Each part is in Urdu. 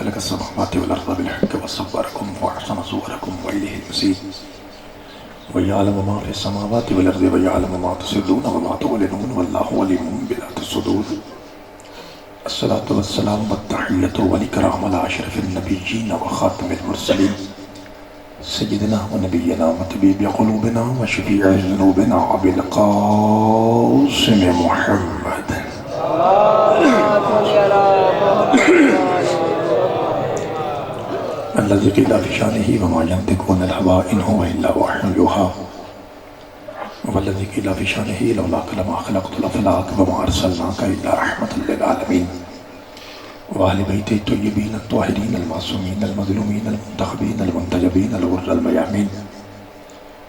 خلق السماوات والأرض بالحق وصوركم فأحسن صوركم وإليه المصير ويعلم ما في السماوات والأرض ويعلم ما تسرون وما تعلنون والله عليم بذات الصدور. الصلاة والسلام والتحية والإكرام على أشرف النبيين وخاتم المرسلين سيدنا ونبينا وطبيب قلوبنا وشفيع ذنوبنا أبي القاسم محمد الذي قيل في شانه وما ينطق عن الهوى إن هو إلا وحي يوحى والذي قيل في شانه لولاك لما خلقت الأفلاك وما أرسلناك إلا رحمة للعالمين وأهل بيت الطيبين الطاهرين المعصومين المظلومين المنتخبين المنتجبين الغر الميامين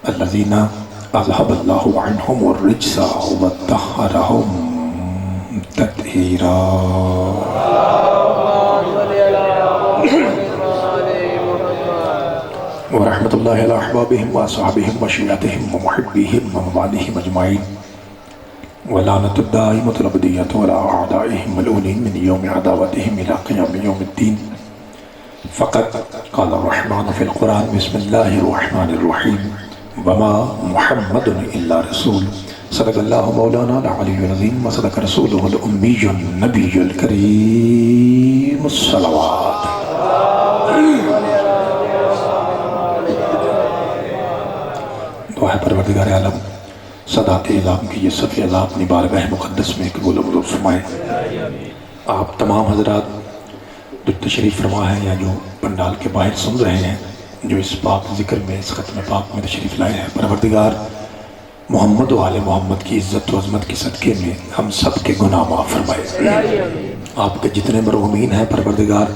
الذين أذهب الله عنهم الرجس وطهرهم تطهيرا. ورحمة الله على أحبابهم وأصحابهم وشيعتهم ومحبيهم ومبادئهم أجمعين ولعنة الدائمة الأبدية على أعدائهم ملعونين من يوم عداوتهم إلى قيام يوم الدين. فقد قال الرحمن في القرآن بسم الله الرحمن الرحيم وما محمد إلا رسول صدق الله مولانا العلي العظيم وصدق رسوله الأمي النبي الكريم الصلوات. دعا پروردگار عالم صدات اعظام کی یہ صفی اللہ اپنی بارگاہ مقدس میں قبول و منظور فرمائے. آپ تمام حضرات جو تشریف فرما ہیں یا جو پنڈال کے باہر سن رہے ہیں جو اس پاک ذکر میں اس ختم پاک میں تشریف لائے ہیں، پروردگار محمد و آل محمد کی عزت و عظمت کے صدقے میں ہم سب کے گناہ معاف فرمائے. آپ کے جتنے مرحومین ہیں پروردگار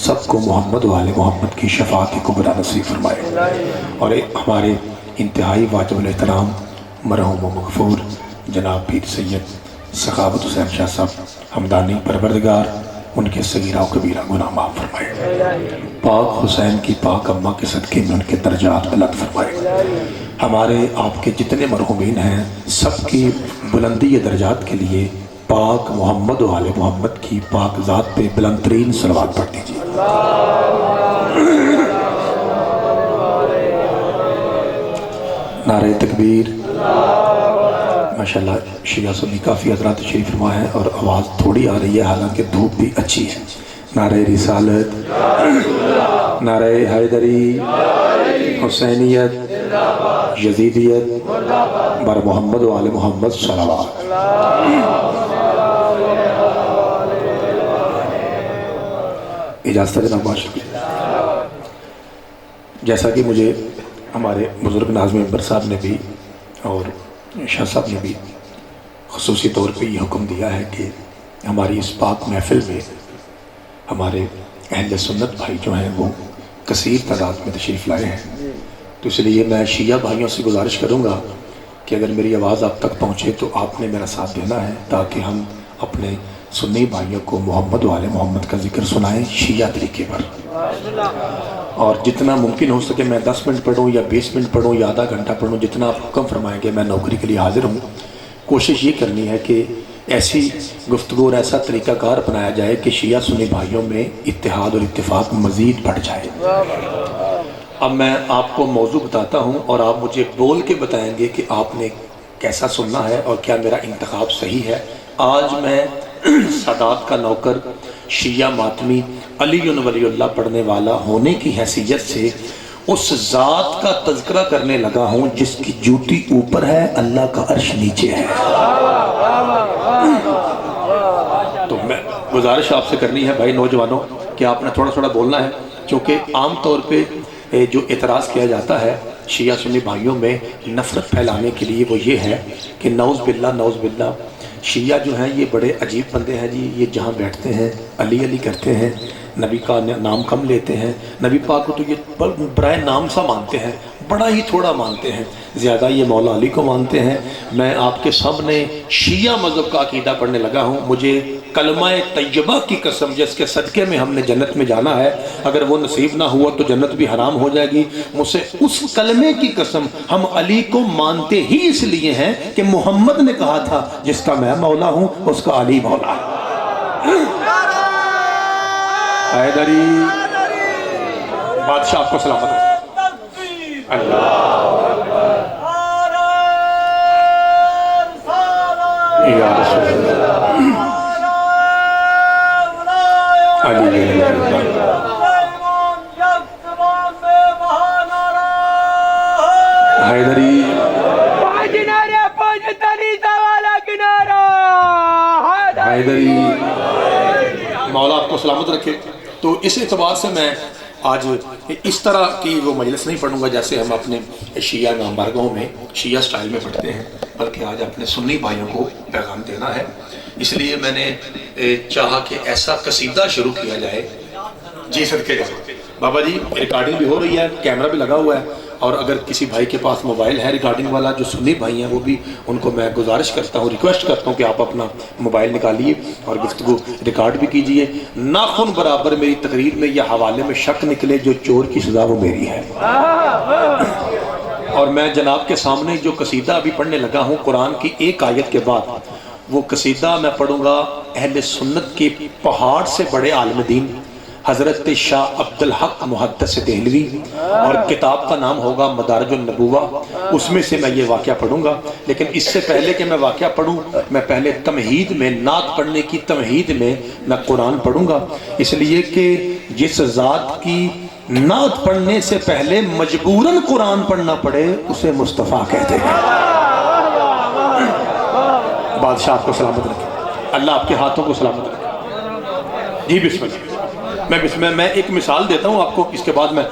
سب کو محمد و آل محمد کی شفاعت کبریٰ نصیب فرمائے. اور ہمارے انتہائی واجب الاحترام مرحوم و مغفور جناب پیر سید سخاوت حسین شاہ صاحب حمدانی، پروردگار ان کے صغیرہ و کبیرہ گناہ معاف فرمائے. پاک حسین کی پاک اماں کے صدقے میں ان کے درجات بلند فرمائے. ہمارے آپ کے جتنے مرحومین ہیں سب کی بلندی درجات کے لیے پاک محمد و آل محمد کی پاک ذات پہ بلند ترین صلوات پڑھ دیجیے. نعرہ تکبیر. ماشاءاللہ شیعہ سنی کافی حضرات تشریف فرما ہے اور آواز تھوڑی آ رہی ہے حالانکہ دھوپ بھی اچھی ہے. نعرہ رسالت، نعرہ حیدری، حسینیت، یزیدیت، بر محمد و آل محمد صلوات. اجازت جناب بہت شکریہ. جیسا کہ مجھے ہمارے بزرگ ناظم ممبر صاحب نے بھی اور شاہ صاحب نے بھی خصوصی طور پہ یہ حکم دیا ہے کہ ہماری اس پاک محفل میں ہمارے اہل سنت بھائی جو ہیں وہ کثیر تعداد میں تشریف لائے ہیں، تو اس لیے میں شیعہ بھائیوں سے گزارش کروں گا کہ اگر میری آواز آپ تک پہنچے تو آپ نے میرا ساتھ دینا ہے تاکہ ہم اپنے سنی بھائیوں کو محمد و آل محمد کا ذکر سنائیں شیعہ طریقے پر. اور جتنا ممکن ہو سکے میں 10 منٹ پڑھوں یا 20 منٹ پڑھوں یا آدھا گھنٹہ پڑھوں، جتنا آپ حکم فرمائیں گے. میں نوکری کے لیے حاضر ہوں. کوشش یہ کرنی ہے کہ ایسی گفتگو اور ایسا طریقہ کار اپنایا جائے کہ شیعہ سنی بھائیوں میں اتحاد اور اتفاق مزید بڑھ جائے. اب میں آپ کو موضوع بتاتا ہوں اور آپ مجھے بول کے بتائیں گے کہ آپ نے کیسا سننا ہے اور کیا میرا انتخاب صحیح ہے. آج میں سادات کا نوکر شیعہ ماتمی علی ولی اللہ پڑھنے والا ہونے کی حیثیت سے اس ذات کا تذکرہ کرنے لگا ہوں جس کی جوتی اوپر ہے اللہ کا عرش نیچے ہے. تو میں گزارش آپ سے کرنی ہے بھائی نوجوانوں کہ آپ نے تھوڑا تھوڑا بولنا ہے، کیونکہ عام طور پہ جو اعتراض کیا جاتا ہے شیعہ سنی بھائیوں میں نفرت پھیلانے کے لیے وہ یہ ہے کہ نعوذ باللہ شیعہ جو ہیں یہ بڑے عجیب بندے ہیں جی. یہ جہاں بیٹھتے ہیں علی علی کرتے ہیں، نبی کا نام کم لیتے ہیں، نبی پاک کو تو یہ برائے نام سا مانتے ہیں، بڑا ہی تھوڑا مانتے ہیں، زیادہ یہ مولا علی کو مانتے ہیں. میں آپ کے سامنے شیعہ مذہب کا عقیدہ پڑھنے لگا ہوں. مجھے کلمہ طیبہ کی قسم جس کے صدقے میں ہم نے جنت میں جانا ہے، اگر وہ نصیب نہ ہوا تو جنت بھی حرام ہو جائے گی. مجھ سے اس کلمے کی قسم ہم علی کو مانتے ہی اس لیے ہیں کہ محمد نے کہا تھا جس کا میں مولا ہوں اس کا علی مولا ہے. حیدری بادشاہ آپ کو سلامت رکھے. اللہ یا رسول اللہ علی حیدری حیدری مولا آپ کو سلامت رکھے. تو اس اعتبار سے میں آج اس طرح کی وہ مجلس نہیں پڑھوں گا جیسے ہم اپنے شیعہ نامبرگاہوں میں شیعہ سٹائل میں پڑھتے ہیں، بلکہ آج اپنے سنی بھائیوں کو پیغام دینا ہے. اس لیے میں نے چاہا کہ ایسا قصیدہ شروع کیا جائے. جی صدقے جاؤ بابا جی، ریکارڈنگ بھی ہو رہی ہے، کیمرہ بھی لگا ہوا ہے، اور اگر کسی بھائی کے پاس موبائل ہے ریکارڈنگ والا، جو سنی بھائی ہیں وہ بھی، ان کو میں گزارش کرتا ہوں، ریکویسٹ کرتا ہوں کہ آپ اپنا موبائل نکالیے اور گفتگو ریکارڈ بھی کیجئے. ناخن برابر میری تقریر میں یا حوالے میں شک نکلے، جو چور کی سزا وہ میری ہے. اور میں جناب کے سامنے جو قصیدہ ابھی پڑھنے لگا ہوں قرآن کی ایک آیت کے بعد، وہ قصیدہ میں پڑھوں گا اہل سنت کے پہاڑ سے بڑے عالم دین حضرت شاہ عبدالحق محدث دہلوی، اور کتاب کا نام ہوگا مدارج النبوہ. اس میں سے میں یہ واقعہ پڑھوں گا. لیکن اس سے پہلے کہ میں واقعہ پڑھوں، میں پہلے تمہید میں، نعت پڑھنے کی تمہید میں میں قرآن پڑھوں گا. اس لیے کہ جس ذات کی نعت پڑھنے سے پہلے مجبوراً قرآن پڑھنا پڑے، اسے مصطفیٰ کہتے ہیں. بادشاہ آپ کو سلامت رکھے، اللہ آپ کے ہاتھوں کو سلامت رکھے. جی بسم اللہ. میں ایک مثال دیتا ہوں آپ کو، اس کے بعد میں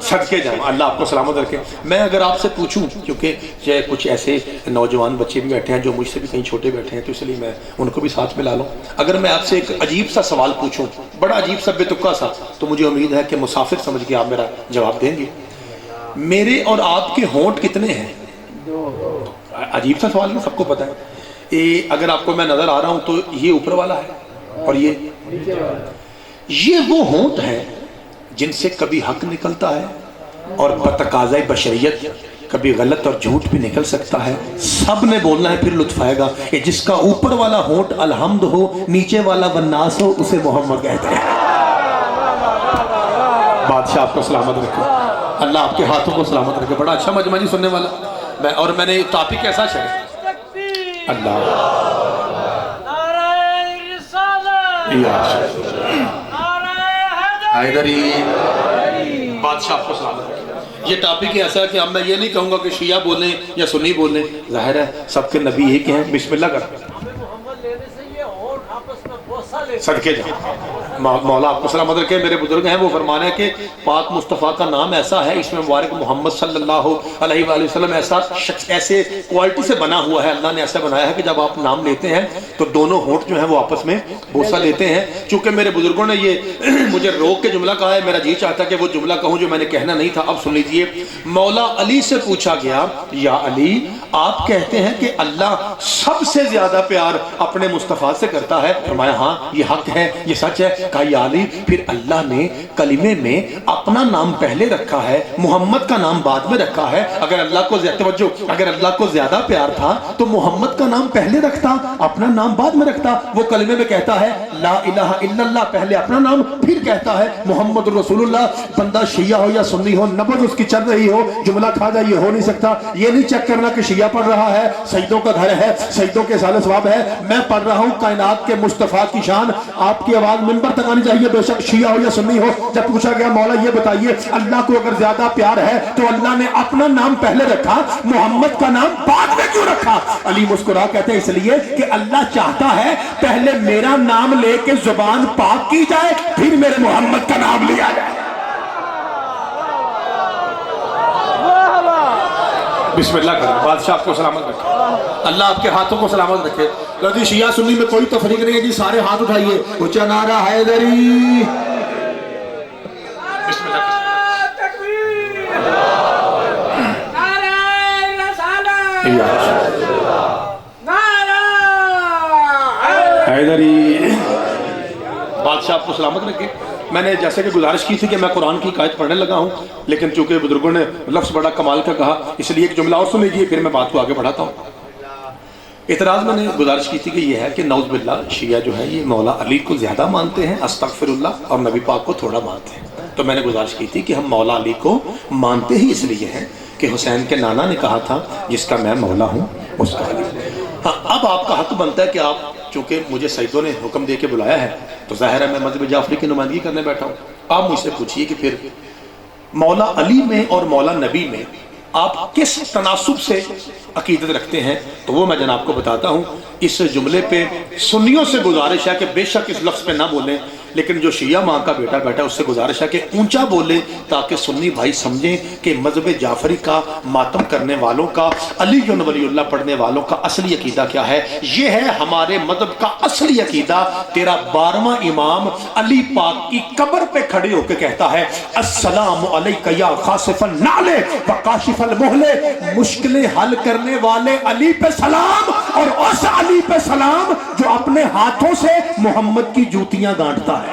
صدقے جاؤں. اللہ آپ کو سلامت رکھے. میں اگر آپ سے پوچھوں، کیونکہ کچھ ایسے نوجوان بچے بھی بیٹھے ہیں جو مجھ سے بھی کہیں چھوٹے بیٹھے ہیں، تو اس لیے میں ان کو بھی ساتھ ملا لوں. اگر میں آپ سے ایک عجیب سا سوال پوچھوں، بڑا عجیب سا بے تکا سا، تو مجھے امید ہے کہ مسافر سمجھ کے آپ میرا جواب دیں گے. میرے اور آپ کے ہونٹ کتنے ہیں؟ عجیب سا سوال ہے، سب کو پتہ ہے. اگر آپ کو میں نظر آ رہا ہوں تو یہ اوپر والا ہے اور یہ وہ ہونٹ ہیں جن سے کبھی حق نکلتا ہے اور بتقاضۂ بشریت کبھی غلط اور جھوٹ بھی نکل سکتا ہے. سب نے بولنا ہے، پھر لطف آئے گا. کہ جس کا اوپر والا ہونٹ الحمد ہو، نیچے والا والناس ہو، اسے محمد کہتے ہیں. بادشاہ آپ کو سلامت رکھے، اللہ آپ کے ہاتھوں کو سلامت رکھے. بڑا اچھا مجمع جی سننے والا. اور میں نے ٹاپک ایسا چاہے اللہ حیدری بادشاہ آپ کو سلامت رکھے. یہ ٹاپک ایسا ہے کہ اب میں یہ نہیں کہوں گا کہ شیعہ بولیں یا سنی بولیں، ظاہر ہے سب کے نبی ایک ہیں. بسم اللہ کر صدقے جا. مولا آپ کو سلامت رکھے. میرے بزرگ ہیں، وہ فرمانا ہے کہ پاک مصطفیٰ کا نام ایسا ہے، اس میں مبارک محمد صلی اللہ علیہ وآلہ وسلم ایسے کوالٹی سے بنا ہوا ہے، اللہ نے ایسا بنایا ہے کہ جب آپ نام لیتے ہیں تو دونوں ہونٹ جو ہیں وہ آپس میں بوسہ لیتے ہیں. چونکہ میرے بزرگوں نے یہ مجھے روک کے جملہ کہا ہے، میرا جی چاہتا کہ وہ جملہ کہوں جو میں نے کہنا نہیں تھا. اب سن لیجئے. مولا علی سے پوچھا گیا، یا علی آپ کہتے ہیں کہ اللہ سب سے زیادہ پیار اپنے مصطفیٰ سے کرتا ہے؟ فرمایا ہاں یہ حق ہے، یہ سچ ہے. کہا یا علی پھر اللہ نے کلمے میں اپنا نام پہلے رکھا ہے، محمد کا نام بعد میں رکھا ہے. اگر اللہ کو زیادہ پیار تھا تو محمد کا نام پہلے رکھتا، اپنا نام بعد میں رکھتا. وہ کلمے میں کہتا ہے لا الہ الا اللہ، پہلے اپنا نام پھر کہتا ہے محمد رسول اللہ. بندہ شیعہ ہو یا سنی ہو، نبض اس کی چل رہی ہو، جملہ کھا جائے یہ ہو نہیں سکتا. یہ نہیں چیک کرنا کہ شیعہ پڑھ رہا ہے، سجدوں کا گھر ہے، سجدوں کے سال ثواب ہے. میں پڑھ رہا ہوں کائنات کے مصطفیٰ کی شان. آپ کی آواز منبر تک آنی چاہیے، بے شک شیعہ ہو یا سنی ہو. جب پوچھا گیا مولا یہ بتائیے اللہ کو اگر زیادہ پیار ہے تو اللہ نے اپنا نام پہلے رکھا، محمد کا نام بعد میں کیوں رکھا؟ علی مسکرا کہتے ہیں اس لیے کہ اللہ چاہتا ہے پہلے میرا نام لے کے زبان پاک کی جائے، پھر میرے محمد کا نام لیا جائے. بسم اللہ کریں. بادشاہ آپ کو سلامت رکھے، اللہ آپ کے ہاتھوں کو سلامت رکھے. جی شیعہ سنی میں کوئی تفریق نہیں ہے جی، سارے ہاتھ اٹھائیے. اونچا نعرہ حیدری. بسم اللہ حیدری. بادشاہ آپ کو سلامت رکھے. میں نے جیسے کہ گزارش کی تھی کہ میں قرآن کی آیت پڑھنے لگا ہوں، لیکن چونکہ بزرگوں نے لفظ بڑا کمال کا کہا، اس لیے ایک جملہ اور سن لیجیے، پھر میں بات کو آگے بڑھاتا ہوں. اعتراض میں نے گزارش کی تھی کہ یہ ہے کہ نعوذ باللہ شیعہ جو ہے یہ مولا علی کو زیادہ مانتے ہیں استغفر اللہ، اور نبی پاک کو تھوڑا مانتے ہیں۔ تو میں نے گزارش کی تھی کہ ہم مولا علی کو مانتے ہی اس لیے ہیں کہ حسین کے نانا نے کہا تھا جس کا میں مولا ہوں اس کا علی۔ ہاں اب آپ کا حق بنتا ہے کہ آپ، چونکہ مجھے سیدوں نے حکم دے کے بلایا ہے تو ظاہر ہے میں مذہب جعفری کی نمائندگی کرنے بیٹھا ہوں، آپ مجھ سے پوچھئے کہ پھر مولا علی میں اور مولا نبی میں آپ کس تناسب سے عقیدت رکھتے ہیں، تو وہ میں جناب کو بتاتا ہوں۔ اس جملے پہ سنیوں سے گزارش ہے کہ بے شک اس لفظ پہ نہ بولیں، لیکن جو شیعہ ماں کا بیٹا بیٹا اس سے گزارش ہے کہ اونچا بولیں تاکہ سنی بھائی سمجھیں کہ مذہب جعفری کا ماتم کرنے والوں کا، علی ولی اللہ پڑھنے والوں کا اصلی عقیدہ کیا ہے۔ یہ ہے ہمارے مذہب کا اصلی عقیدہ۔ تیرا 12واں امام علی پاک کی قبر پہ کھڑے ہو کے کہتا ہے السلام علیک یا خاسف النعل وکاشف المحل، مشکلیں حل کرنے والے علی پہ سلام، اور اس علی پہ سلام جو اپنے ہاتھوں سے محمد کی جوتیاں گانٹتا ہے۔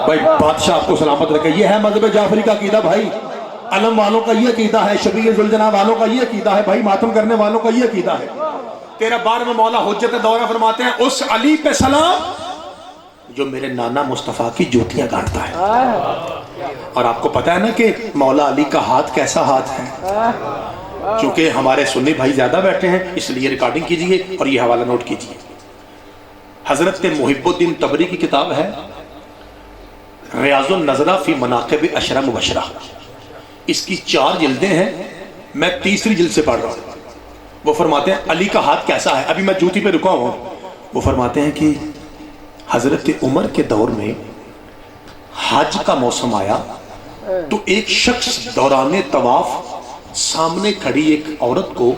بھائی بادشاہ آپ کو سلامت رکھے، یہ ہے مذہب جعفری کا عقیدہ بھائی۔ علم والوں کا یہ عقیدہ ہے، شبیہ ذوالجناح والوں کا یہ عقیدہ ہے بھائی، ماتم کرنے والوں کا یہ عقیدہ ہے۔ تیرا 12واں مولا حجت دورہ فرماتے ہیں اس علی پہ سلام جو میرے نانا مصطفیٰ کی جوتیاں گانٹتا ہے۔ اور آپ کو پتہ ہے نا کہ مولا علی کا ہاتھ کیسا ہاتھ ہے، چونکہ ہمارے سنی بھائی زیادہ بیٹھے ہیں اس لیے ریکارڈنگ کیجئے اور یہ حوالہ نوٹ کیجئے۔ حضرت محب الدین تبری کی کتاب ہے ریاض النظرہ فی مناقب عشرہ مبشرہ، اس کی 4 جلدیں ہیں، میں تیسری جلد سے پڑھ رہا ہوں۔ وہ فرماتے ہیں علی کا ہاتھ کیسا ہے، ابھی میں جوتی پہ رکا ہوں۔ وہ فرماتے ہیں کہ حضرت عمر کے دور میں حج کا موسم آیا تو ایک شخص دوران طواف سامنے کھڑی ایک عورت کو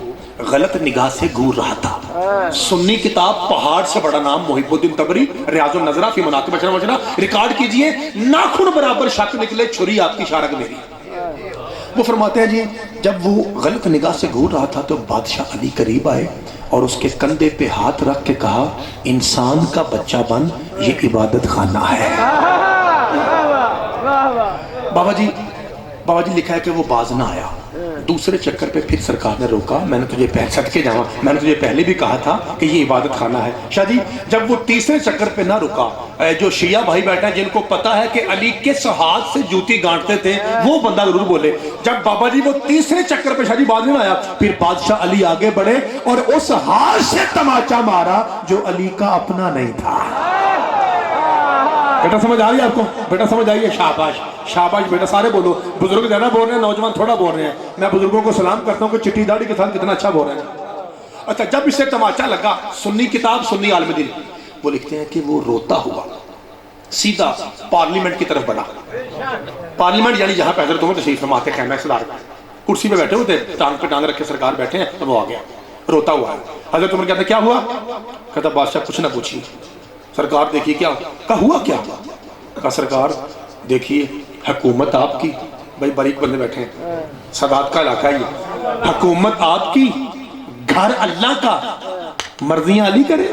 غلط نگاہ سے گور رہا تھا۔ سنی کتاب پہاڑ سے بڑا نام محب الدین تبری ریاض النظرہ فی مناقب عشرہ مبشرہ، ریکارڈ کیجئے، ناخن برابر شک نکلے چھری آپ کی شارک میری۔ وہ فرماتے ہیں جی جب وہ غلط نگاہ سے گور رہا تھا تو بادشاہ علی قریب آئے اور اس کے کندھے پہ ہاتھ رکھ کے کہا انسان کا بچہ بن، یہ عبادت خانہ ہے۔ بابا جی لکھا ہے کہ وہ باز نہ آیا، دوسرے چکر پہ پھر سرکار نے روکا، میں نے تجھے صدقے جاواں، میں نے تجھے پہلے بھی کہا تھا کہ یہ عبادت خانہ ہے۔ شاہ جی جب وہ تیسرے چکر پہ نہ رکا، جو شیعہ بھائی بیٹھے ہیں جن کو پتا ہے کہ علی کس ہاتھ سے جوتی گانٹتے تھے وہ بندہ ضرور بولے۔ جب بابا جی وہ تیسرے چکر پہ شاہ جی باز نہیں آیا، پھر بادشاہ علی آگے بڑھے اور اس ہاتھ سے تماچا مارا جو علی کا اپنا نہیں تھا۔ بیٹا سمجھ آ رہی ہے آپ کو؟ بیٹا سمجھ آئیے، شاباش شاباش بیٹا، سارے بولو، بزرگ زیادہ بول رہے ہیں، نوجوان تھوڑا بول رہے ہیں۔ میں بزرگوں کو سلام کرتا ہوں کہ چٹی داڑھی کے ساتھ کتنا اچھا بول رہے ہیں۔ اچھا جب اسے تماچا لگا، سنی کتاب سنی عالم دین وہ لکھتے ہیں کہ وہ روتا ہوا سیدھا پارلیمنٹ کی طرف بڑھا۔ پارلیمنٹ یعنی جہاں پہ حضرت عمر تشریف فرما کے خیمہ صدر کرسی پہ بیٹھے ہوتے، ٹانگ پہ ٹانگ رکھے سرکار بیٹھے ہیں، تو وہ آ گیا روتا ہوا ہے۔ حضرت عمر کہتے ہیں کیا ہوا؟ کہتا بادشاہ کچھ نہ پوچھیے۔ سرکار دیکھیے کیا ہوا کیا؟ کہا سرکار دیکھیے حکومت آپ کی، بھائی باریک بندے بیٹھے ہیں، سادات کا علاقہ یہ، حکومت آپ کی، گھر اللہ کا، مرضیاں علی کرے۔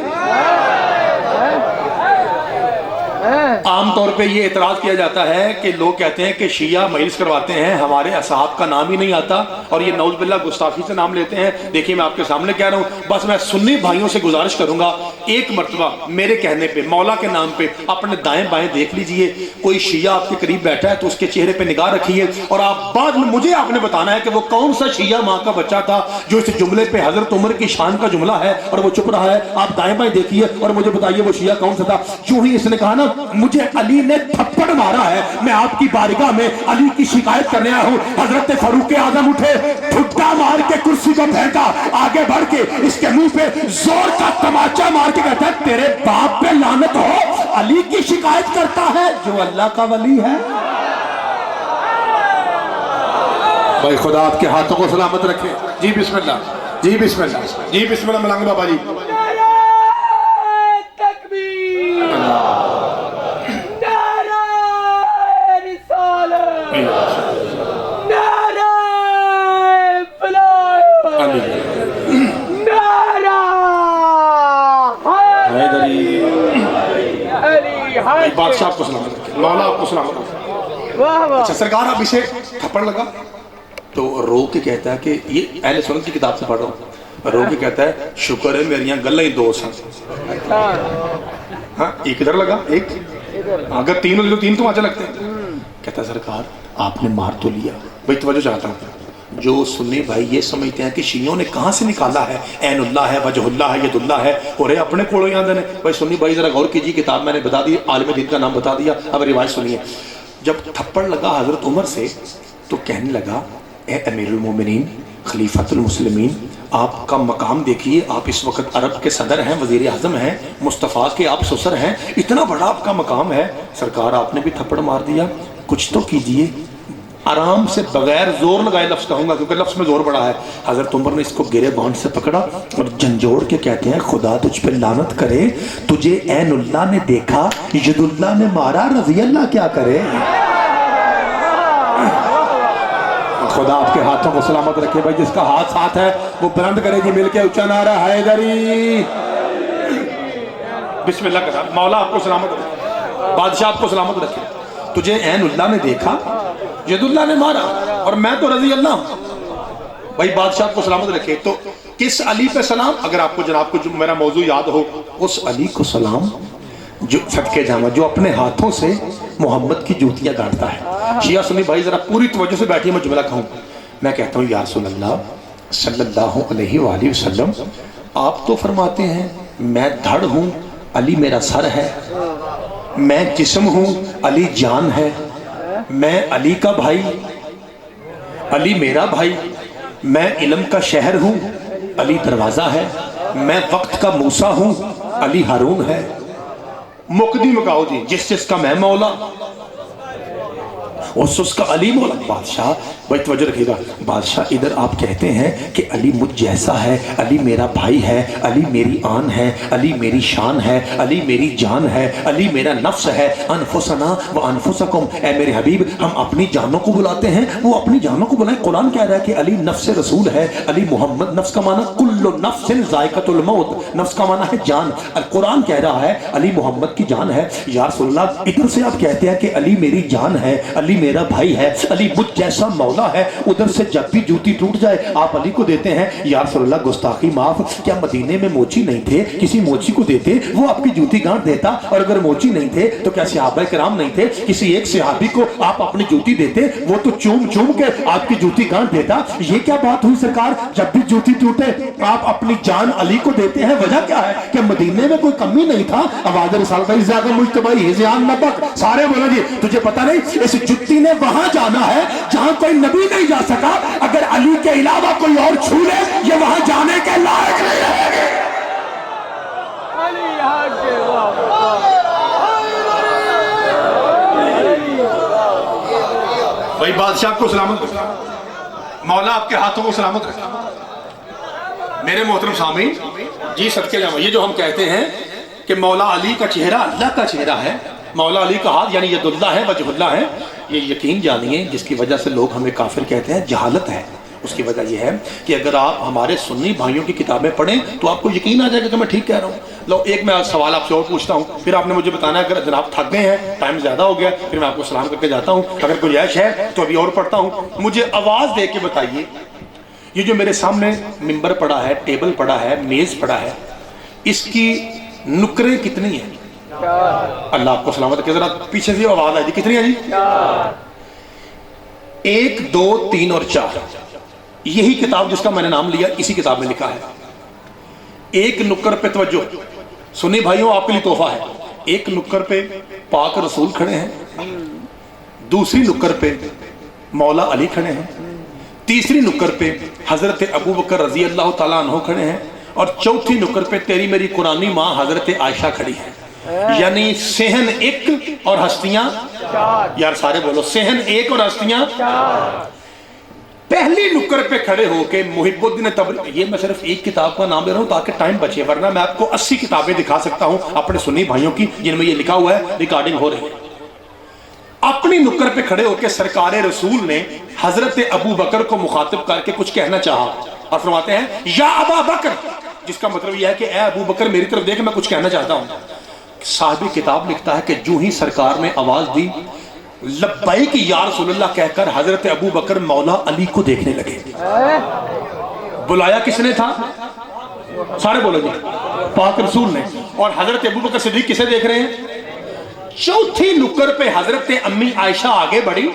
عام طور پہ یہ اعتراض کیا جاتا ہے کہ لوگ کہتے ہیں کہ شیعہ مجلس کرواتے ہیں، ہمارے اصحاب کا نام ہی نہیں آتا، اور یہ نعوذ باللہ گستاخی سے نام لیتے ہیں۔ دیکھیے میں آپ کے سامنے کہہ رہا ہوں، بس میں سنی بھائیوں سے گزارش کروں گا ایک مرتبہ میرے کہنے پہ مولا کے نام پہ اپنے دائیں بائیں دیکھ لیجئے، کوئی شیعہ آپ کے قریب بیٹھا ہے تو اس کے چہرے پہ نگاہ رکھیے، اور آپ بعد میں مجھے آپ نے بتانا ہے کہ وہ کون سا شیعہ ماں کا بچہ تھا جو اس جملے پہ حضرت عمر کی شان کا جملہ ہے اور وہ چپ رہا ہے۔ آپ دائیں بائیں دیکھیے اور مجھے بتائیے وہ شیعہ کون سا تھا۔ یوں ہی اس نے کہا نا مجھے علی نے تھپڑ مارا ہے، میں آپ کی بارگاہ میں علی کی شکایت کرنے آیا ہوں۔ حضرت فاروق اعظم اٹھے، ٹھٹا مار کے کرسی کو پھینکا، آگے بڑھ کے اس کے منہ پہ زور کا تماچا مار کے کہتا ہے تیرے باپ پہ لعنت ہو، علی کی شکایت کرتا ہے جو اللہ کا ولی ہے۔ بھائی خدا آپ کے ہاتھوں کو سلامت رکھے۔ جی بسم اللہ، جی بسم اللہ، جی بسم اللہ، ملنگ بابا جی۔ سلامت رکھے، مولا آپ کو سلامت رکھے۔ اچھا سرکار اب اسے تھپڑ لگا تو رو کے کہتا ہے کہ یہ اہل سنت کی کتاب سے پڑھ رہا ہوں، رو کے کہتا ہے شکر ہے میریاں گلیں ہی دو سن. ہاں ایک ادھر لگا ایک اگر تین ہو تو تین تو آچے لگتے ہیں. کہتا ہے سرکار آپ نے مار تو لیا. بھائی توجہ چاہتا ہوں، جو سنی بھائی یہ سمجھتے ہیں کہ شیعوں نے کہاں سے نکالا ہے عین اللہ ہے وجہ اللہ ہے ید اللہ ہے اور اپنے کوڑوں یاد ہے. بھائی سنی بھائی ذرا غور کیجیے، کتاب میں نے بتا دی، عالم دین کا نام بتا دیا، اب روایت سنیے. جب تھپڑ لگا حضرت عمر سے تو کہنے لگا اے امیر المومنین خلیفۃ المسلمین، آپ کا مقام دیکھیے، آپ اس وقت عرب کے صدر ہیں، وزیر اعظم ہیں، مصطفیٰ کے آپ سسر ہیں، اتنا بڑا آپ کا مقام ہے. سرکار آپ نے بھی تھپڑ مار دیا، کچھ تو کیجئے. آرام سے بغیر زور لگائے لفظ کہوں گا کیونکہ لفظ میں زور بڑا ہے. حضرت عمر نے اس کو گرے باؤنڈ سے پکڑا اور جھنجھوڑ کے کہتے ہیں خدا تجھ پہ لعنت کرے، تجھے عین اللہ نے دیکھا ید اللہ نے مارا، رضی اللہ کیا کرے. خدا آپ کے ہاتھوں کو سلامت رکھے. بھائی جس کا ہاتھ ساتھ ہے وہ بلند کرے جی مل کے اونچا نعرہ حیدری. بسم اللہ کا نام. مولا آپ کو سلامت رکھے، بادشاہ آپ کو سلامت رکھے. تجھے عین اللہ نے دیکھا ید اللہ نے مارا اور میں تو رضی اللہ ہوں. بھائی بادشاہ کو سلامت رکھے. تو کس علی پہ سلام؟ اگر آپ کو جناب کو جو میرا موضوع یاد ہو، اس علی کو سلام جو صدقے جامع جو اپنے ہاتھوں سے محمد کی جوتیاں گاڑتا ہے. شیعہ سنی بھائی ذرا پوری توجہ سے بیٹھیے، میں جملہ کہوں. میں کہتا ہوں یا رسول اللہ صلی اللہ علیہ وآلہ وسلم، آپ تو فرماتے ہیں میں دھڑ ہوں علی میرا سر ہے، میں جسم ہوں علی جان ہے، میں علی کا بھائی علی میرا بھائی، میں علم کا شہر ہوں علی دروازہ ہے، میں وقت کا موسیٰ ہوں علی ہارون ہے. مقدی مکاؤ جی جس کا میں مولا اس کا علی مولا. بادشاہ بھائی توجہ رکھیے گا. بادشاہ ادھر آپ کہتے ہیں کہ علی مجھ جیسا ہے، علی میرا بھائی ہے، علی میری آن ہے، علی میری شان ہے، علی میری جان ہے، علی میرا نفس ہے. انفسنا و انفسکم، اے میرے حبیب ہم اپنی جانوں کو بلاتے ہیں، وہ اپنی جانوں کو بلائیں. قرآن کہہ رہا ہے کہ علی نفس رسول ہے، علی محمد. نفس کا معنی کل نفس ذائقۃ الموت، نفس کا معنی ہے جان. قرآن کہہ رہا ہے علی محمد کی جان ہے. یا رسول اللہ ادھر سے آپ کہتے ہیں کہ علی میری جان ہے، علی میرا بھائی ہے، علی مجھ جیسا مولا ہے. ادھر سے جب بھی جوتی ٹوٹ جائے آپ علی کو دیتے ہیں. یا رسول اللہ گستاخی معاف، کیا مدینے میں موچی نہیں تھے؟ کسی موچی کو دیتے وہ آپ کی جوتی گانٹ دیتا، اور اگر موچی نہیں تھے تو کیا صحابہ کرام نہیں تھے؟ کسی ایک صحابی کو آپ اپنی جوتی دیتے وہ تو چوم چوم کے آپ کی جوتی گانٹ دیتا. یہ کیا بات ہوئی سرکار؟ جب بھی جوتی ٹوٹے آپ اپنی جان علی کو دیتے ہیں. وجہ کیا ہے کہ مدینے میں کوئی کمی نہیں تھا. آواز رسالت زیادہ مجتبی ہزیان نبک سارے بولا جی تجھے پتا نہیں اس جتی نے وہاں جانا ہے جہاں کوئی نبی نہیں جا سکا. اگر علی کے علاوہ کوئی اور چھو لے یہ وہاں جانے کے لائق نہیں رہے گے. بھائی بادشاہ کو سلامت رکھا، مولا آپ کے ہاتھوں کو سلامت رکھا. میرے محترم سامعین جی صدقے جامع، یہ جو ہم کہتے ہیں کہ مولا علی کا چہرہ اللہ کا چہرہ ہے، مولا علی کا ہاتھ یعنی ید اللہ ہے وجہ اللہ ہے. یہ یقین جانیے جس کی وجہ سے لوگ ہمیں کافر کہتے ہیں جہالت ہے. اس کی وجہ یہ ہے کہ اگر آپ ہمارے سنی بھائیوں کی کتابیں پڑھیں تو آپ کو یقین آ جائے گا کہ میں ٹھیک کہہ رہا ہوں. لو ایک میں سوال آپ سے اور پوچھتا ہوں، پھر آپ نے مجھے بتانا ہے. اگر جناب تھک گئے ہیں، ٹائم زیادہ ہو گیا، پھر میں آپ کو سلام کر کے جاتا ہوں. اگر گنجائش ہے تو ابھی اور پڑھتا ہوں. مجھے آواز دے کے بتائیے یہ جو میرے سامنے ممبر پڑا ہے، ٹیبل پڑا ہے، میز پڑا ہے، اس کی نکریں کتنی ہیں؟ اللہ آپ کو سلامت رکھے. ذرا پیچھے سے آواز آئی جی کتنی ہے جی؟ 1 2 3 اور 4. یہی کتاب جس کا میں نے نام لیا اسی کتاب میں لکھا ہے. ایک نکر پہ توجہ سنی بھائیوں آپ کے لیے تحفہ ہے. ایک نکر پہ پاک رسول کھڑے ہیں، دوسری نکر پہ مولا علی کھڑے ہیں، تیسری نکر پہ حضرت ابو بکر رضی اللہ تعالیٰ عنہ کھڑے ہیں، اور چوتھی نکر پہ تیری میری قرآنی ماں حضرت عائشہ کھڑی ہے. یعنی صحن 1 اور ہستیاں 4. یار سارے بولو صحن 1 اور ہستیاں 4. پہلی نکر پہ کھڑے ہو کے محب الدین تبری، یہ میں صرف ایک کتاب کا نام لے رہا ہوں تاکہ ٹائم بچے، ورنہ میں آپ کو 80 کتابیں دکھا سکتا ہوں اپنے سنی بھائیوں کی جن میں یہ لکھا ہوا ہے، ریکارڈنگ ہو رہی ہے. اپنی نکر پہ کھڑے ہو کے سرکار رسول نے حضرت ابو بکر کو مخاطب کر کے کچھ کہنا چاہا اور فرماتے ہیں یا ابا بکر، جس کا مطلب یہ ہے کہ اے ابو بکر میری طرف دیکھ میں کچھ کہنا چاہتا ہوں. صاحب کتاب لکھتا ہے کہ جو ہی سرکار نے آواز دی لبیک یا رسول اللہ کہہ کر حضرت ابو بکر مولا علی کو دیکھنے لگے. بلایا کس نے تھا؟ سارے بولو جی. پاک رسول نے. اور حضرت ابو بکر صدیق کسے دیکھ رہے ہیں؟ چوتھی نکر پہ حضرت امی عائشہ آگے بڑھی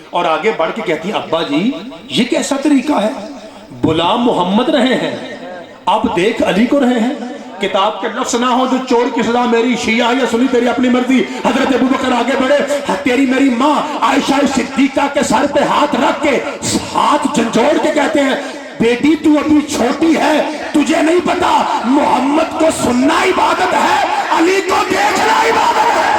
اور آگے بڑھ کے کہتی ہیں ابا جی یہ کیسا طریقہ ہے؟ بلا محمد رہے ہیں اب دیکھ علی کو رہے ہیں. کتاب کے لفظ نہ ہو جو چور کی سزا میری شیعہ یا سنی تیری اپنی مرضی. حضرت ابو بکر آگے بڑھے. تیری میری ماں عائشہ صدیقہ کے سر پہ ہاتھ رکھ کے ہاتھ جھنجھوڑ کے کہتے ہیں بیٹی تو ابھی چھوٹی ہے, تجھے نہیں پتا محمد کو سننا عبادت ہے, علی کو دیکھنا عبادت ہے.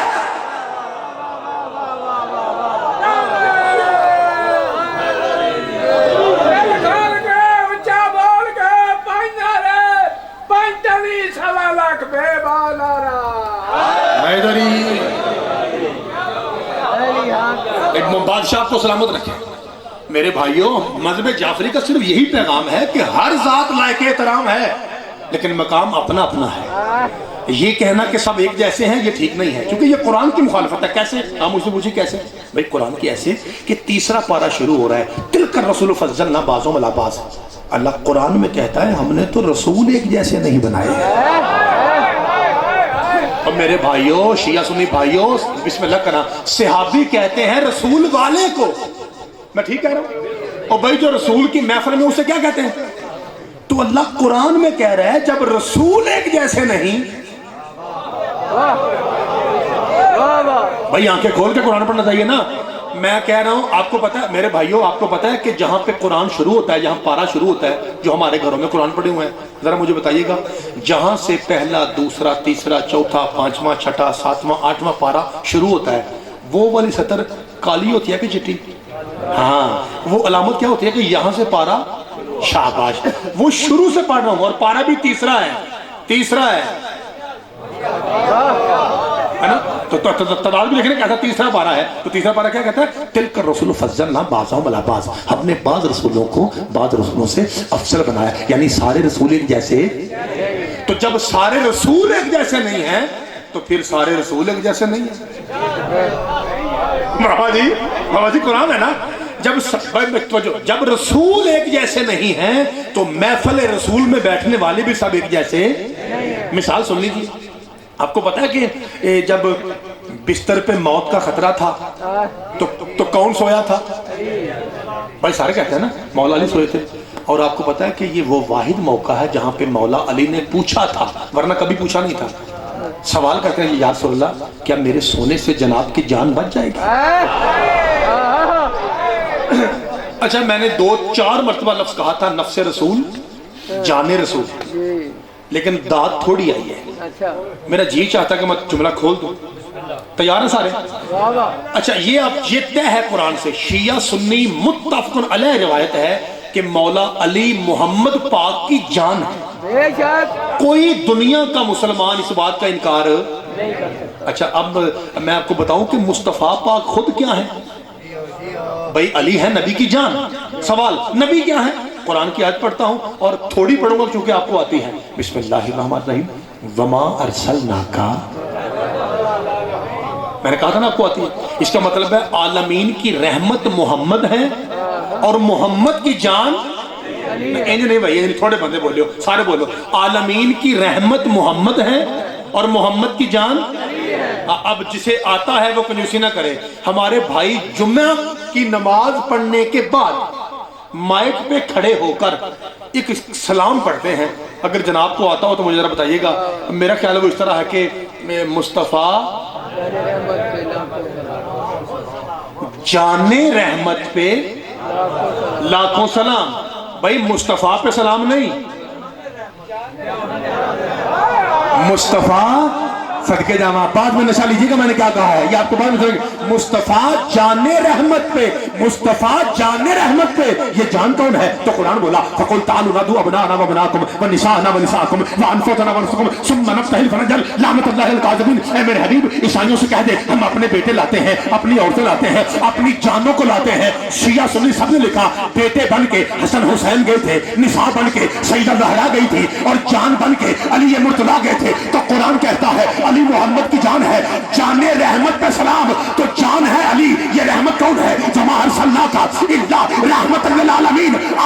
بادشاہ کو سلامت رکھے. میرے بھائیوں مذہب جعفری کا صرف یہی پیغام ہے کہ ہر ذات لائق احترام ہے لیکن مقام اپنا اپنا ہے. یہ کہنا کہ سب ایک جیسے ہیں یہ ٹھیک نہیں ہے کیونکہ یہ قرآن کی مخالفت ہے. کیسے؟ ہم مجھ سے پوچھیں کیسے؟ بھائی قرآن کی ایسے کہ تیسرا پارہ شروع ہو رہا ہے تلک الرسول فضلنا بعضهم علی بعض. اللہ قرآن میں کہتا ہے ہم نے تو رسول ایک جیسے نہیں بنائے ہیں. اور میرے بھائیوں شیعہ سنی بھائیوں بسم اللہ کرنا, صحابی کہتے ہیں رسول والے کو. میں ٹھیک کہہ رہا ہوں؟ اور بھائی جو رسول کی محفل میں اسے کیا کہتے ہیں؟ تو اللہ قرآن میں کہہ رہا ہے جب رسول ایک جیسے نہیں. بھائی آنکھیں کھول کے قرآن پڑھنا چاہیے نا. میں کہہ رہا ہوں آپ کو پتا ہے میرے بھائیوں آپ کو پتا ہے کہ جہاں پہ قرآن شروع ہوتا ہے جہاں پارہ شروع ہوتا ہے جو ہمارے گھروں میں قرآن پڑھے ہوئے ہیں ذرا مجھے بتائیے گا جہاں سے پہلا دوسرا تیسرا چوتھا پانچواں چھٹا ساتواں آٹھواں پارہ شروع ہوتا ہے وہ والی سطر کالی ہوتی ہے کہ چٹی؟ ہاں وہ علامت کیا ہوتی ہے کہ یہاں سے پارہ شاباش وہ شروع سے پڑھ رہا ہوں اور پارہ بھی تیسرا ہے نا. تو تعداد بھی دیکھنے کہتا تیسرا پارہ ہے تو تیسرا پارہ کیا کہتا ہے تلک الرسول فضلنا بعضهم علی بعض. ہم نے بعض رسولوں کو بعض رسولوں سے افضل بنایا یعنی سارے رسول ایک جیسے. تو جب سارے رسول ایک جیسے نہیں ہیں تو پھر سارے رسول ایک جیسے نہیں ہیں. بابا جی قرآن ہے نا. جب رسول ایک جیسے نہیں ہیں تو محفل رسول میں بیٹھنے والے بھی سب ایک جیسے. مثال سن لیجیے. آپ کو پتا ہے کہ جب بستر پہ موت کا خطرہ تھا تو کون سویا تھا؟ بھائی سارے کہتے ہیں نا مولا علی سوئے تھے. اور آپ کو پتا ہے کہ یہ وہ واحد موقع ہے جہاں پہ مولا علی نے پوچھا تھا ورنہ کبھی پوچھا نہیں تھا. سوال کرتے ہیں یا رسول اللہ کیا میرے سونے سے جناب کی جان بچ جائے گی؟ اچھا میں نے 2-4 مرتبہ لفظ کہا تھا نفس رسول جان رسول لیکن داد تھوڑی آئی ہے. میرا جی چاہتا کہ میں جملہ کھول دوں. تیار ہیں سارے؟ اچھا یہ طے ہے قرآن سے شیعہ سنی متفق علیہ روایت ہے کہ مولا علی محمد پاک کی جان ہے. کوئی دنیا کا مسلمان اس بات کا انکار. اچھا اب میں آپ کو بتاؤں کہ مصطفیٰ پاک خود کیا ہے؟ بھائی علی ہے نبی کی جان. سوال نبی کیا ہے؟ قرآن کی آیت پڑھتا ہوں اور تھوڑی پڑھوں گا کیونکہ آپ کو آتی ہے. بسم اللہ الرحمن الرحیم وما ارسلناک. میں نے کہا تھا نا آپ کو آتی ہے. اس کا مطلب ہے عالمین کی رحمت محمد ہے اور محمد کی جان نہیں بھائی تھوڑے بندے بولو سارے بولو. عالمین کی رحمت محمد ہے اور محمد کی جان. اب جسے آتا ہے وہ کنجوسی نہ کرے. ہمارے بھائی جمعہ کی نماز پڑھنے کے بعد مائک پہ کھڑے ہو کر ایک سلام پڑھتے ہیں. اگر جناب کو آتا ہو تو مجھے ذرا بتائیے گا. میرا خیال ہے وہ اس طرح ہے کہ مصطفیٰ جان رحمت پہ لاکھوں سلام. بھائی مصطفیٰ پہ سلام نہیں, مصطفیٰ صدقے جاما. بعد میں نشا لیجیے گا میں نے کیا کہا ہے, یہ آپ کو بعد میں مصطفیٰ جان رحمت پہ, مصطفیٰ جان رحمت پہ. یہ جان کون ہے؟ تو قرآن بولا فَقُلْ تَعَالُوا نَدْعُوا أَبْنَاءَنَا وَأَبْنَاءَكُمْ وَنِسَاءَنَا وَنِسَاءَكُمْ وَأَنفُسَنَا وَأَنفُسَكُمْ ثُمَّ نَبْتَهِلْ فَنَجْعَلْ لَعْنَةَ اللَّهِ عَلَى الْكَاذِبِينَ. اے میرے حبیب عیسائیوں سے کہہ دے ہم اپنے بیٹے لاتے ہیں, اپنی عورتیں لاتے ہیں, اپنی جانوں کو لاتے ہیں. شیعہ سنی سب نے لکھا بیٹے بن کے حسن حسین گئے تھے, نساء بن کے سیدہ زہرا گئی تھی اور جان بن کے علی مرتضیٰ گئے تھے. تو قرآن کہتا ہے علی محمد کی جان ہے. جان رحمت پہ سلام. تو جان ہے علی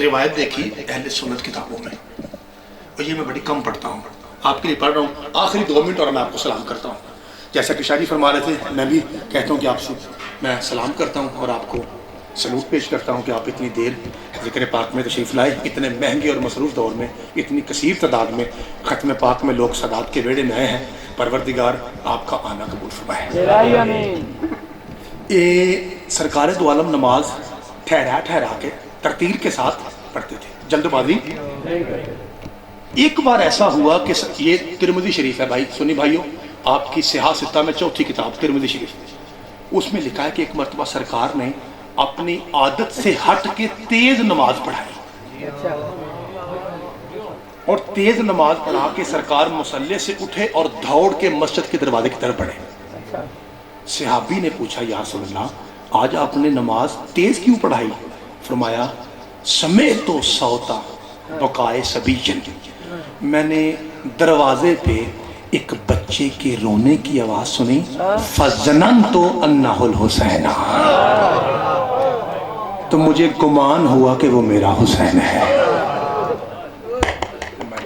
روایت دیکھی اہل سنت کتابوں میں، اور یہ میں بڑی کم پڑھتا ہوں، آپ کے لیے پڑھ رہا ہوں آخری 2 منٹ اور میں آپ کو سلام کرتا ہوں۔ جیسا کہ شاہ جی فرما رہے تھے، میں بھی کہتا ہوں کہ آپ سے میں سلام کرتا ہوں اور آپ کو سلوٹ پیش کرتا ہوں کہ آپ اتنی دیر ذکر پاک میں تشریف لائے، اتنے مہنگے اور مصروف دور میں، اتنی کثیر تعداد میں ختم پاک میں لوگ سادات کے بیڑے میں آئے ہیں۔ پروردگار آپ کا آنا قبول فرمائے۔ سرکار دو عالم نماز ٹھہرا کے ترتیل کے ساتھ پڑھتے تھے، جلد بازی۔ ایک بار ایسا ہوا کہ یہ ترمذی شریف ہے بھائی، سنی بھائیو، آپ کی صحاح ستہ میں چوتھی کتاب ترمذی شریف، اس میں لکھا ہے کہ ایک مرتبہ سرکار نے اپنی عادت سے ہٹ کے تیز نماز پڑھائی، اور تیز نماز پڑھا کے سرکار مصلی سے اٹھے اور دوڑ کے مسجد کے دروازے کی طرف بڑھے۔ صحابی نے پوچھا یا رسول اللہ، آج آپ نے نماز تیز کیوں پڑھائی؟ فرمایا سمیت صوتا بقائے سبیجن، میں نے دروازے پہ ایک بچے کے رونے کی آواز سنی، فظننت انہ الحسین، تو مجھے گمان ہوا کہ وہ میرا حسین ہے۔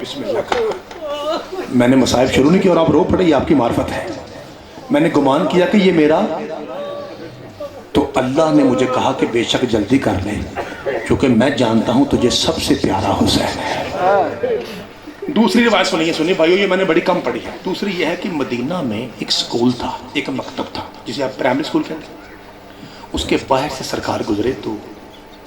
بسم اللہ کرتا، میں نے مصائب شروع نہیں کیا اور آپ رو پڑے، یہ آپ کی معرفت ہے۔ میں نے گمان کیا کہ یہ میرا، تو اللہ نے مجھے کہا کہ بے شک جلدی کر لے، کیونکہ میں جانتا ہوں تجھے سب سے پیارا حسین ہے۔ دوسری روایت سنیے بھائیو، یہ میں نے بڑی کم پڑھی ہے۔ دوسری یہ ہے کہ مدینہ میں ایک سکول تھا، ایک مکتب تھا جسے آپ پرائمری سکول کہتے ہیں۔ اس کے باہر سے سرکار گزرے تو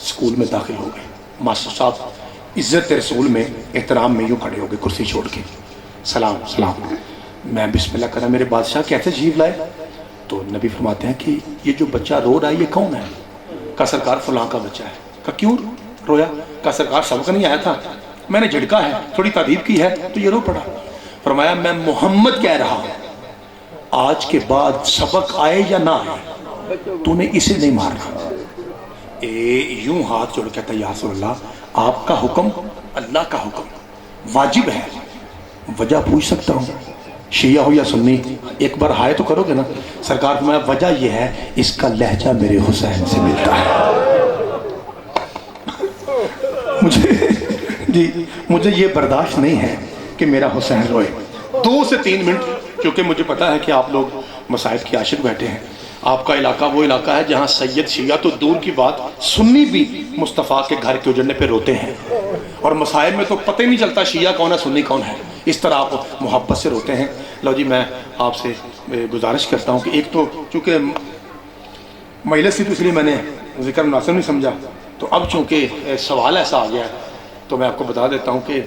سکول میں داخل ہو گئے۔ ماسٹر صاحب عزت رسول میں احترام میں یوں کھڑے ہو گئے کرسی چھوڑ کے، سلام۔ میں بسم اللہ کرا، میرے بادشاہ کیسے جیو لائے؟ تو نبی فرماتے ہیں کہ یہ جو بچہ رو رہا ہے یہ کون ہے؟ کہا سرکار فلاں کا بچہ ہے۔ کہا کیوں رویا؟ کہا سرکار سبق نہیں آیا تھا، میں نے جھڑکا ہے، تھوڑی تعریف کی ہے تو یہ رو پڑا۔ فرمایا میں محمد کہہ رہا ہوں، آج کے بعد سبق آئے یا نہ آئے تو نے اسے نہیں مارنا۔ یوں ہاتھ جوڑ کہتا یا رسول اللہ، آپ کا حکم اللہ کا حکم واجب ہے، وجہ پوچھ سکتا ہوں؟ شیعہ ہو یا سنی، ایک بار ہائے تو کرو گے نا؟ سرکار فرمایا وجہ یہ ہے اس کا لہجہ میرے حسین سے ملتا ہے۔ مجھے یہ برداشت نہیں ہے کہ میرا حسین روئے۔ 2 سے 3 منٹ، کیونکہ مجھے پتا ہے کہ آپ لوگ مسائب کی عاشق بیٹھے ہیں، آپ کا علاقہ وہ علاقہ ہے جہاں سید شیعہ تو دور کی بات، سنی بھی مصطفیٰ کے گھر کے اجڑنے پہ روتے ہیں، اور مسائب میں تو پتہ ہی نہیں چلتا شیعہ کون ہے سنی کون ہے، اس طرح آپ محبت سے روتے ہیں۔ لو جی، میں آپ سے گزارش کرتا ہوں کہ ایک تو چونکہ مجلس تھی تو اس لیے میں نے ذکر مناسب نہیں سمجھا، تو اب چونکہ سوال ایسا آ گیا ہے تو میں آپ کو بتا دیتا ہوں کہ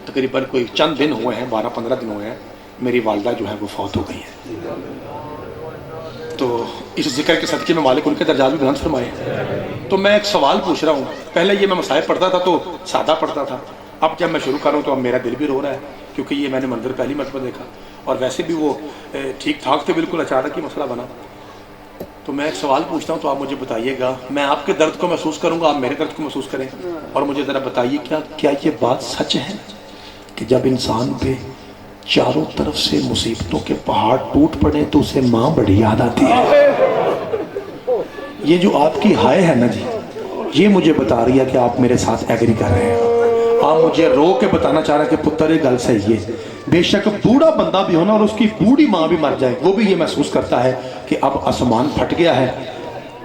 تقریباً کوئی چند دن ہوئے ہیں، 12-15 دن ہوئے ہیں، میری والدہ جو ہے وہ فوت ہو گئی ہے۔ تو اس ذکر کے صدقے میں مالک ان کے درجات بھی بلند فرمائے۔ تو میں ایک سوال پوچھ رہا ہوں، پہلے یہ میں مصائب پڑھتا تھا تو سادہ پڑھتا تھا، اب جب میں شروع کر رہا ہوں تو اب میرا دل بھی رو رہا ہے، کیونکہ یہ میں نے منظر پہلی مرتبہ دیکھا، اور ویسے بھی وہ ٹھیک ٹھاک تھے، بالکل اچانک ہی مسئلہ بنا۔ تو میں ایک سوال پوچھتا ہوں تو آپ مجھے بتائیے گا، میں آپ کے درد کو محسوس کروں گا، آپ میرے درد کو محسوس کریں، اور مجھے ذرا بتائیے کیا یہ بات سچ ہے کہ جب انسان پہ چاروں طرف سے مصیبتوں کے پہاڑ ٹوٹ پڑے تو اسے ماں بڑی یاد آتی ہے؟ یہ جو آپ کی ہائے ہے نا جی، یہ مجھے بتا رہی ہے کہ آپ میرے ساتھ ایگری کر رہے ہیں۔ آپ مجھے رو کے بتانا چاہ رہے ہیں کہ پتر یہ گل صحیح ہے۔ بے شک بوڑھا بندہ بھی ہونا اور اس کی بوڑھی ماں بھی مر جائے، وہ بھی یہ محسوس کرتا ہے کہ اب آسمان پھٹ گیا ہے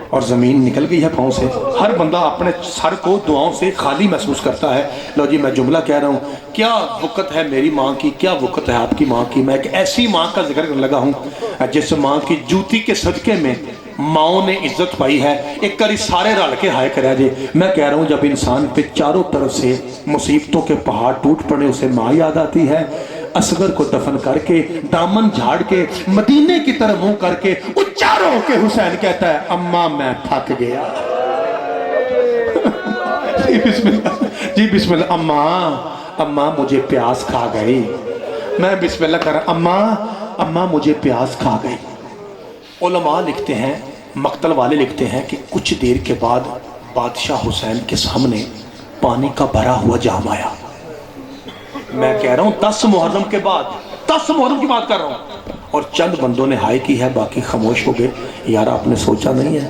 اور زمین نکل گئی ہے پاؤں سے۔ ہر بندہ اپنے سر کو دعاؤں سے خالی محسوس کرتا ہے۔ لو جی، میں جملہ کہہ رہا ہوں، کیا وقت ہے میری ماں کی، کیا وقت ہے آپ کی ماں کی۔ میں ایک ایسی ماں کا ذکر کرنے لگا ہوں جس ماں کی جوتی کے صدقے میں ماؤں نے عزت پائی ہے۔ ایک کری سارے رل کے ہائے کرے جی۔ میں کہہ رہا ہوں جب انسان پہ چاروں طرف سے مصیبتوں کے پہاڑ ٹوٹ پڑے اسے ماں یاد آتی ہے۔ اصغر کو دفن کر کے دامن جھاڑ کے مدینے کی طرف منہ کر کے اچاروں کے حسین کہتا ہے اماں میں تھک گیا۔ جی بسم اللہ، جی بسم اللہ۔ اماں مجھے پیاس کھا گئی۔ میں بسم اللہ کر رہا، اماں مجھے پیاس کھا گئی۔ علماء لکھتے ہیں، مقتل والے لکھتے ہیں کہ کچھ دیر کے بعد بادشاہ حسین کے سامنے پانی کا بھرا ہوا جام آیا۔ میں کہہ رہا ہوں 10 محرم کے بعد، 10 محرم کی بات کر رہا ہوں، اور چند بندوں نے ہائے کی ہے، باقی خاموش ہو گئے۔ یار آپ نے سوچا نہیں ہے